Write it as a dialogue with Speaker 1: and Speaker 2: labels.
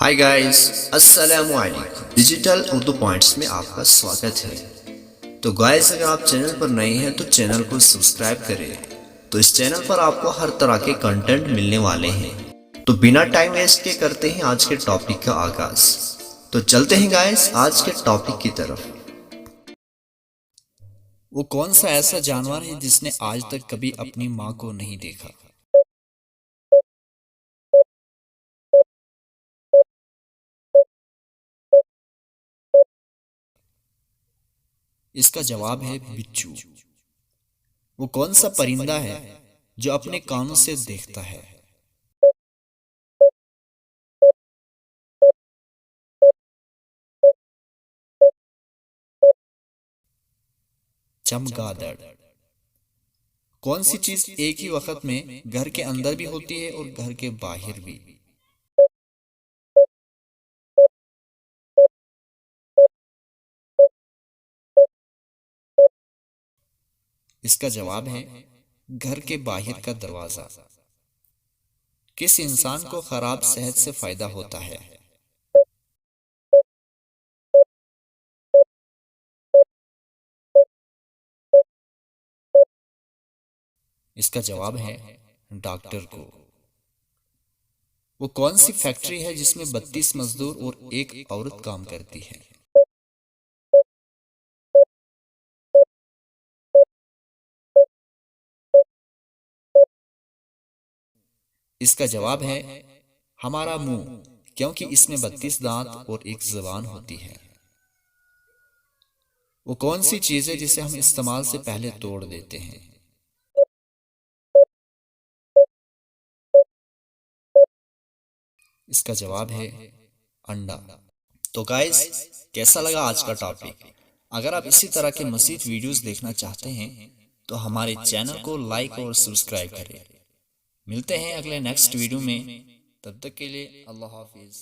Speaker 1: Hi guys, अस्सलामु अलैकुम। Digital Urdu points में आपका स्वागत है। तो गाइस, अगर आप चैनल पर नए हैं तो चैनल को सब्सक्राइब करें। तो इस चैनल पर आपको हर तरह के कंटेंट मिलने वाले हैं। तो बिना टाइम वेस्ट के करते हैं आज के टॉपिक का आगाज। तो चलते हैं गाइस आज के टॉपिक की तरफ।
Speaker 2: वो कौन सा ऐसा जानवर है जिसने आज तक कभी अपनी माँ को नहीं देखा? इसका जवाब है बिच्छू। वो कौन सा परिंदा है जो अपने कानों से देखता है? चमगादड़। कौन सी चीज एक ही वक्त में घर के अंदर भी होती है और घर के बाहर भी? इसका जवाब है घर के बाहर का दरवाजा। किस इंसान को खराब सेहत से फायदा होता है? इसका जवाब है डॉक्टर को। वो कौन सी फैक्ट्री है जिसमें 32 मजदूर और एक औरत काम करती है? इसका जवाब है हमारा मुंह, क्योंकि इसमें 32 दांत और एक जुबान होती है। वो कौन सी चीज है जिसे हम इस्तेमाल से पहले तोड़ देते हैं? इसका जवाब है अंडा। तो गाइस, कैसा लगा आज का टॉपिक? अगर आप इसी तरह के मज़ीद वीडियोस देखना चाहते हैं तो हमारे चैनल को लाइक और सब्सक्राइब करें। मिलते हैं अगले नेक्स्ट वीडियो में। तब तक के लिए अल्लाह हाफिज।